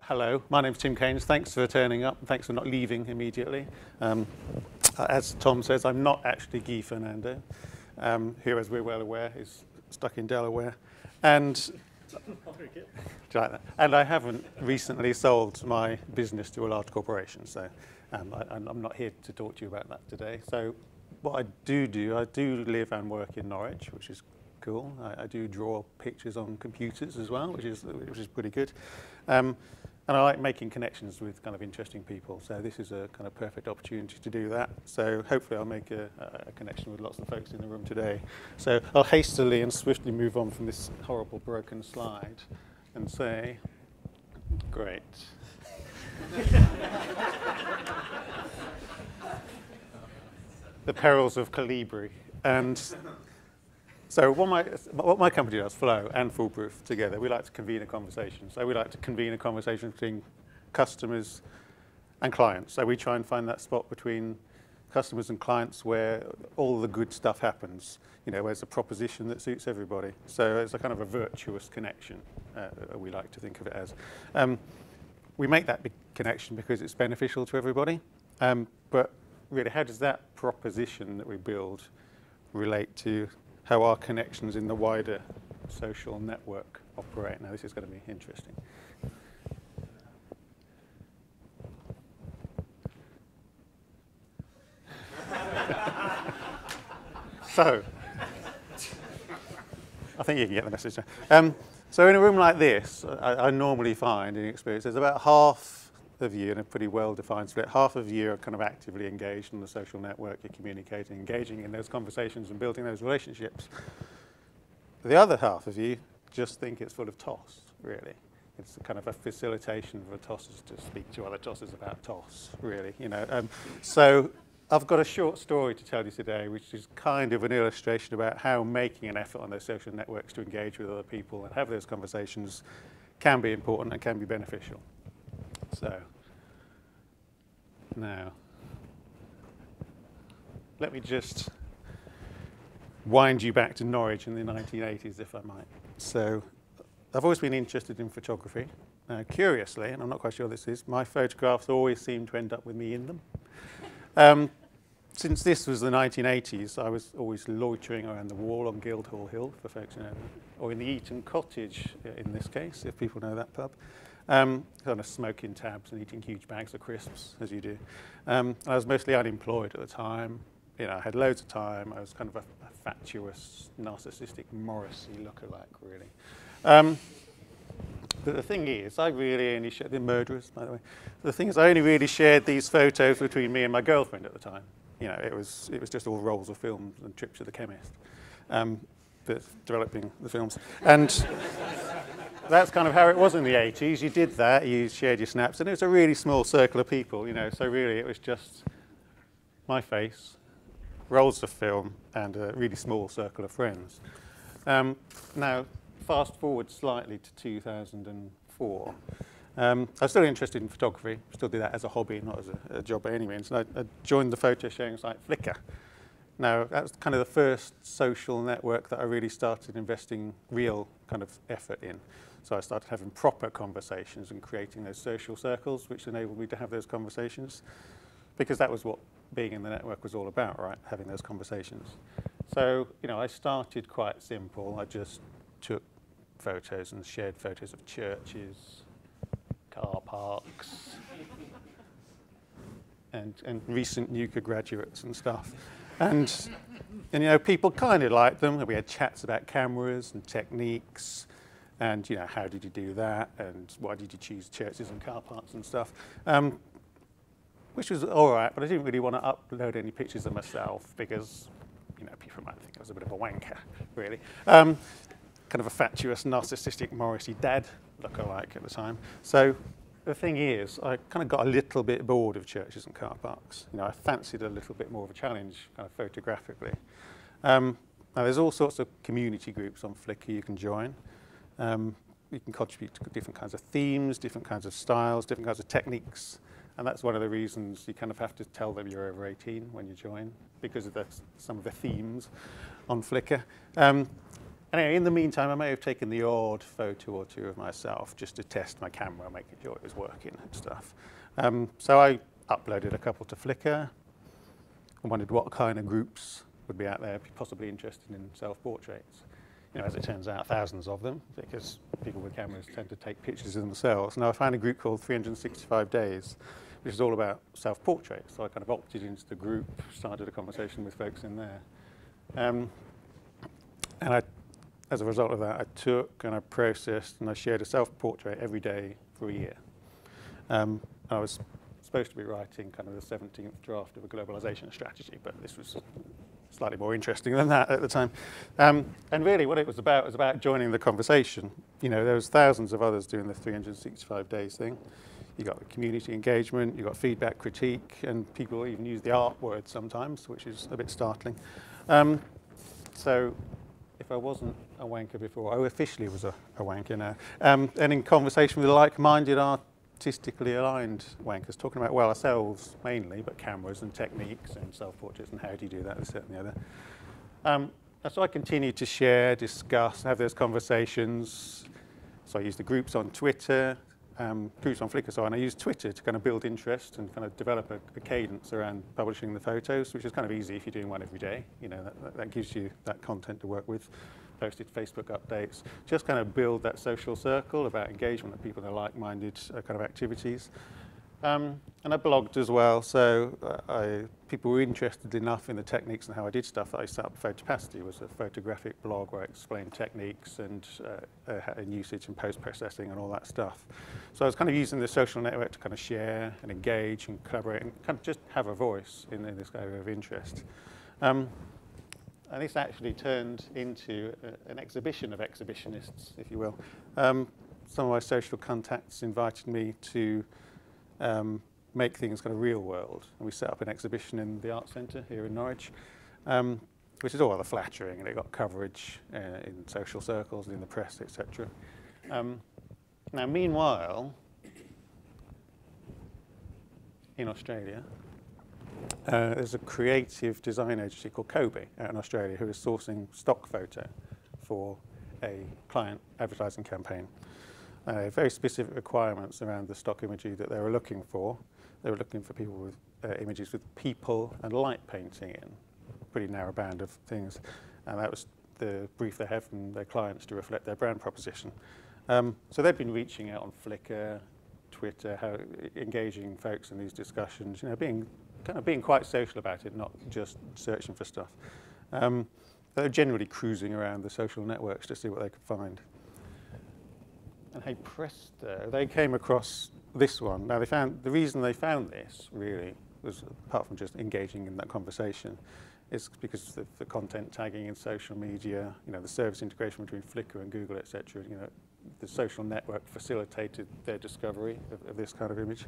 Hello, my name's Tim Caynes. Thanks for turning up. Thanks for not leaving immediately. As Tom says, I'm not actually Guy Fernando, who, as we're well aware, is stuck in Delaware. And and I haven't recently sold my business to a large corporation, so I'm not here to talk to you about that today. So what I do live and work in Norwich, which is cool. I do draw pictures on computers as well, which is pretty good. And I like making connections with kind of interesting people, so this is a kind of perfect opportunity to do that. So hopefully I'll make a connection with lots of folks in the room today. So I'll hastily and swiftly move on from this horrible broken slide and say, great. The perils of Calibri. And so what my company does, Flow and Foolproof together, we like to convene a conversation. So we like to convene a conversation between customers and clients. So we try and find that spot between customers and clients where all the good stuff happens, you know, where there's a proposition that suits everybody. So it's a kind of a virtuous connection, we like to think of it as. We make that big connection because it's beneficial to everybody. But really, how does that proposition that we build relate to how our connections in the wider social network operate? Now, this is going to be interesting. So, I think you can get the message now. So in a room like this, I normally find in experience, there's about half of you, in a pretty well-defined split, half of you are kind of actively engaged in the social network, you're communicating, engaging in those conversations and building those relationships. The other half of you just think it's full of toss, really. It's kind of a facilitation for tossers to speak to other tossers about toss, really. You know, so I've got a short story to tell you today, which is kind of an illustration about how making an effort on those social networks to engage with other people and have those conversations can be important and can be beneficial. So, now, let me just wind you back to Norwich in the 1980s, if I might. So, I've always been interested in photography. Curiously, and I'm not quite sure this is, my photographs always seem to end up with me in them. Since this was the 1980s, I was always loitering around the wall on Guildhall Hill, for folks who know, or in the Eton Cottage, in this case, if people know that pub. Kind of smoking tabs and eating huge bags of crisps, as you do. I was mostly unemployed at the time. You know, I had loads of time. I was kind of a fatuous, narcissistic Morrissey lookalike, really. But the thing is, I really only shared, the murderers, by the way. The thing is, I only really shared these photos between me and my girlfriend at the time. You know, it was just all rolls of films and trips to the chemist, but developing the films. And that's kind of how it was in the 80s. You did that, you shared your snaps, and it was a really small circle of people, you know, so really it was just my face, rolls of film, and a really small circle of friends. Now, fast forward slightly to 2004. I was still interested in photography, still do that as a hobby, not as a job by any means, and I joined the photo sharing site Flickr. Now, that was kind of the first social network that I really started investing real kind of effort in. So I started having proper conversations and creating those social circles, which enabled me to have those conversations, because that was what being in the network was all about, right? Having those conversations. So, you know, I started quite simple. I just took photos and shared photos of churches, car parks, and recent NUCA graduates and stuff. And you know, people kind of liked them. We had chats about cameras and techniques, and you know, how did you do that, and why did you choose churches and car parks and stuff, which was all right. But I didn't really want to upload any pictures of myself because, you know, people might think I was a bit of a wanker, really. Kind of a fatuous, narcissistic Morrissey dad lookalike at the time. So the thing is, I kind of got a little bit bored of churches and car parks. You know, I fancied a little bit more of a challenge, kind of photographically. Now, there's all sorts of community groups on Flickr you can join. You can contribute to different kinds of themes, different kinds of styles, different kinds of techniques. And that's one of the reasons you kind of have to tell them you're over 18 when you join, because of some of the themes on Flickr. Anyway, in the meantime, I may have taken the odd photo or two of myself just to test my camera, making sure it was working and stuff. So I uploaded a couple to Flickr. I wondered what kind of groups would be out there possibly interested in self-portraits. You know, as it turns out, thousands of them, because people with cameras tend to take pictures of themselves. Now, I found a group called 365 Days, which is all about self-portraits. So I kind of opted into the group, started a conversation with folks in there. And as a result of that, I took and I processed and I shared a self-portrait every day for a year. I was supposed to be writing kind of the 17th draft of a globalization strategy, but this was slightly more interesting than that at the time. And really what it was about joining the conversation. You know, there was thousands of others doing the 365 days thing. You got community engagement, you got feedback, critique, and people even use the art word sometimes, which is a bit startling. So if I wasn't a wanker before, I officially was a wanker now. And in conversation with like-minded, artistically aligned wankers, talking about, well, ourselves mainly, but cameras and techniques and self-portraits and how do you do that, this, that, and the other. So I continued to share, discuss, have those conversations. So I used the groups on Twitter, groups on Flickr, and I used Twitter to kind of build interest and kind of develop a cadence around publishing the photos, which is kind of easy if you're doing one every day. You know, that gives you that content to work with. Posted Facebook updates, just kind of build that social circle about engagement of people in like-minded kind of activities. And I blogged as well, so people were interested enough in the techniques and how I did stuff that I set up Photopacity, was a photographic blog where I explained techniques and usage and post-processing and all that stuff. So I was kind of using the social network to kind of share and engage and collaborate and kind of just have a voice in this area of interest. And this actually turned into an exhibition of exhibitionists, if you will. Some of my social contacts invited me to make things kind of real world. And we set up an exhibition in the Art Centre here in Norwich, which is all rather flattering, and it got coverage in social circles and in the press, etc. Now, meanwhile, in Australia, there's a creative design agency called Kobe out in Australia who is sourcing stock photo for a client advertising campaign. Very specific requirements around the stock imagery that they were looking for. They were looking for people with images with people and light painting in, pretty narrow band of things. And that was the brief they had from their clients to reflect their brand proposition. So they've been reaching out on Flickr, Twitter, engaging folks in these discussions, you know, being quite social about it, not just searching for stuff. They're generally cruising around the social networks to see what they could find. And hey presto, they came across this one. Now the reason they found this really was, apart from just engaging in that conversation, is because of the content tagging in social media, you know, the service integration between Flickr and Google, etc. You know, the social network facilitated their discovery of this kind of image.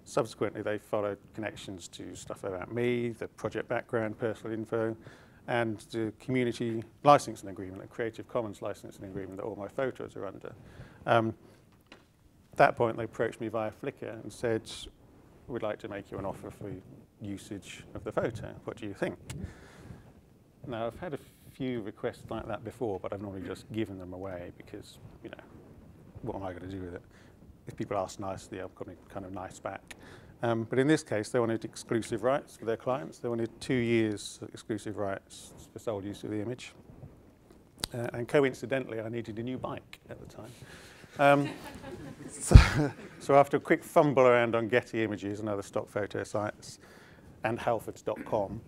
Subsequently, they followed connections to stuff about me, the project background, personal info, and the community licensing agreement, the Creative Commons licensing agreement that all my photos are under. At that point, they approached me via Flickr and said, we'd like to make you an offer for usage of the photo. What do you think? Now, I've had a few requests like that before, but I've normally just given them away because, you know, what am I going to do with it? If people ask nicely, I'm going to be kind of nice back. But in this case, they wanted exclusive rights for their clients. They wanted 2 years exclusive rights for sole use of the image. And coincidentally, I needed a new bike at the time. So after a quick fumble around on Getty Images and other stock photo sites and halfords.com,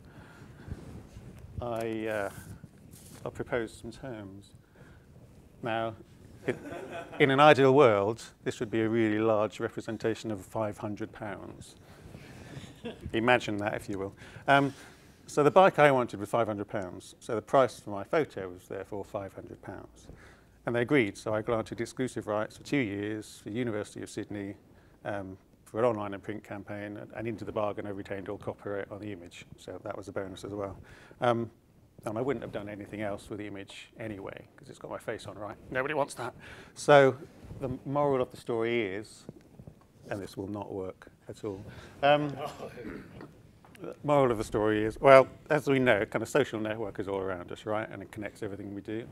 I proposed some terms. Now, in an ideal world, this would be a really large representation of £500. Imagine that, if you will. So the bike I wanted was £500. So the price for my photo was therefore £500. And they agreed. So I granted exclusive rights for 2 years for the University of Sydney for an online and print campaign. And into the bargain, I retained all copyright on the image. So that was a bonus as well. And I wouldn't have done anything else with the image anyway, because it's got my face on, right? Nobody wants that. So the moral of the story is, and this will not work at all, Moral of the story is, well, as we know, kind of social network is all around us, right? And it connects everything we do.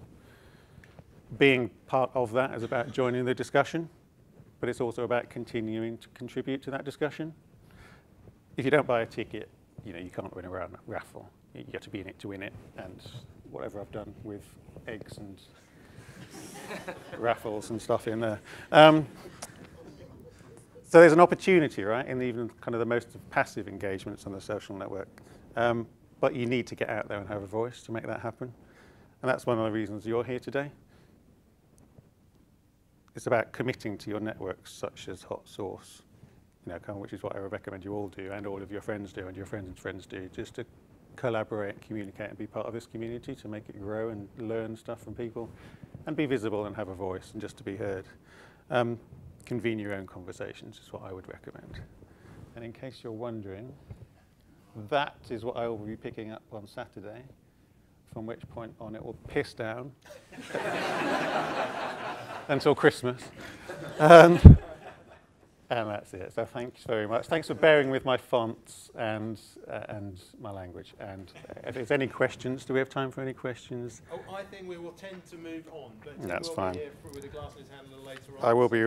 Being part of that is about joining the discussion, but it's also about continuing to contribute to that discussion. If you don't buy a ticket, you can't win a raffle. You have to be in it to win it, and whatever I've done with eggs and raffles and stuff in there. So there's an opportunity, right, in even kind of the most passive engagements on the social network. But you need to get out there and have a voice to make that happen. And that's one of the reasons you're here today. It's about committing to your networks, such as Hotsource, kind of, which is what I would recommend you all do, and all of your friends do, and your friends' friends do, just to collaborate, communicate, and be part of this community to make it grow and learn stuff from people, and be visible and have a voice, and just to be heard. Convene your own conversations is what I would recommend. And in case you're wondering, that is what I will be picking up on Saturday, from which point on it will piss down until Christmas. And that's it. So thanks very much. Thanks for bearing with my fonts and my language. And if there's any questions, do we have time for any questions? Oh, I think we will tend to move on. But that's will fine. Be here with a glass in his hand a little later on. I will be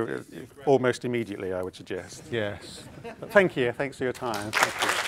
almost immediately, I would suggest. Yes. But thank you. Thanks for your time. Thank you.